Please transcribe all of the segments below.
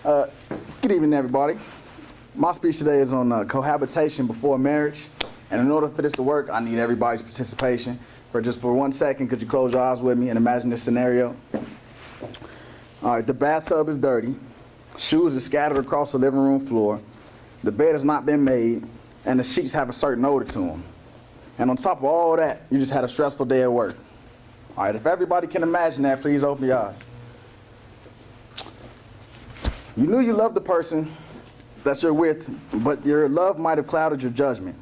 Good evening, everybody. My speech today is on cohabitation before marriage. And in order for this to work, I need everybody's participation. For 1 second, could you close your eyes with me and imagine this scenario? All right, the bathtub is dirty. Shoes are scattered across the living room floor. The bed has not been made, and the sheets have a certain odor to them. And on top of all that, you just had a stressful day at work. All right, if everybody can imagine that, please open your eyes. You knew you loved the person that you're with, but your love might have clouded your judgment.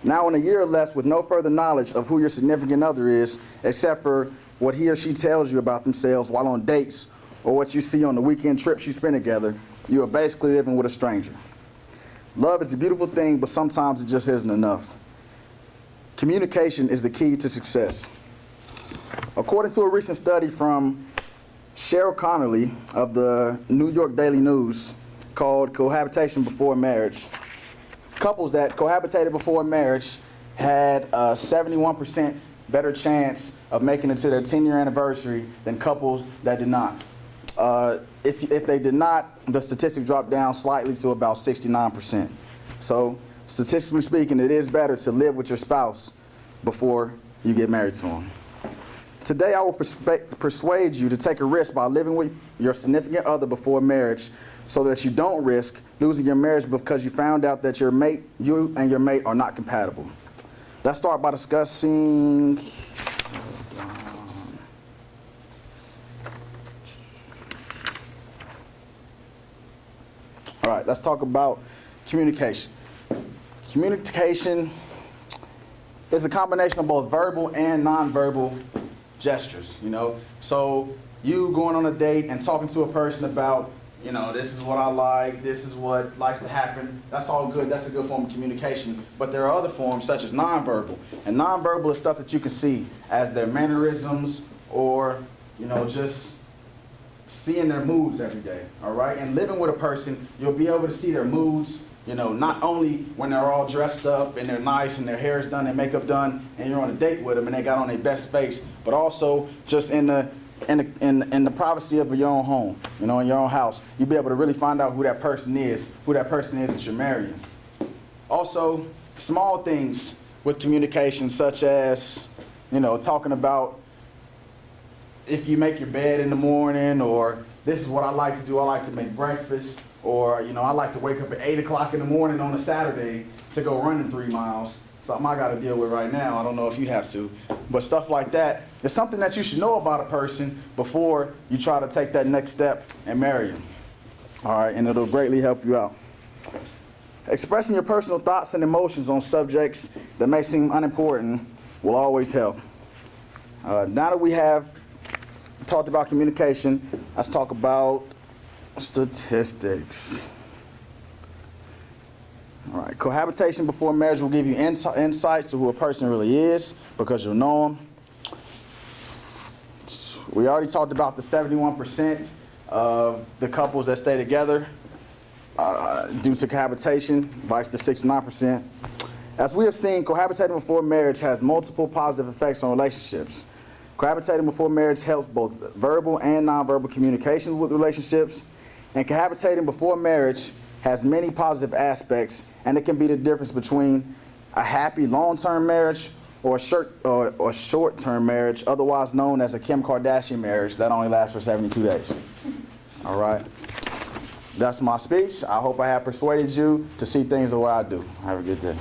Now, in a year or less, with no further knowledge of who your significant other is, except for what he or she tells you about themselves while on dates, or what you see on the weekend trips you spend together, you are basically living with a stranger. Love is a beautiful thing, but sometimes it just isn't enough. Communication is the key to success. According to a recent study from Cheryl Connolly of the New York Daily News called Cohabitation Before Marriage, couples that cohabitated before marriage had a 71% better chance of making it to their 10-year anniversary than couples that did not. If they did not, the statistic dropped down slightly to about 69%. So, statistically speaking, it is better to live with your spouse before you get married to them. Today, I will persuade you to take a risk by living with your significant other before marriage so that you don't risk losing your marriage because you found out that you and your mate are not compatible. Let's start by discussing all right, let's talk about communication. Communication is a combination of both verbal and nonverbal gestures, So you going on a date and talking to a person about, this is what I like, this is what likes to happen, that's all good, that's a good form of communication. But there are other forms such as nonverbal. And nonverbal is stuff that you can see as their mannerisms or, just seeing their moods every day, all right? And living with a person, you'll be able to see their moods, not only when they're all dressed up and they're nice and their hair is done and makeup done and you're on a date with them and they got on their best face, but also just in the privacy of your own home, in your own house, you'll be able to really find out who that person is that you're marrying. Also, small things with communication, such as, talking about if you make your bed in the morning, or this is what I like to do, I like to make breakfast, or, I like to wake up at 8 o'clock in the morning on a Saturday to go running 3 miles. Something I got to deal with right now. I don't know if you have to. But stuff like that is something that you should know about a person before you try to take that next step and marry them. All right, and it'll greatly help you out. Expressing your personal thoughts and emotions on subjects that may seem unimportant will always help. Now that we have talked about communication, let's talk about statistics. All right, cohabitation before marriage will give you insights to who a person really is because you'll know them. We already talked about the 71% of the couples that stay together due to cohabitation, vice the 69%. As we have seen, cohabitating before marriage has multiple positive effects on relationships. Cohabitating before marriage helps both verbal and nonverbal communication with relationships. And cohabitating before marriage has many positive aspects, and it can be the difference between a happy long-term marriage or a short-term marriage, otherwise known as a Kim Kardashian marriage that only lasts for 72 days. All right? That's my speech. I hope I have persuaded you to see things the way I do. Have a good day.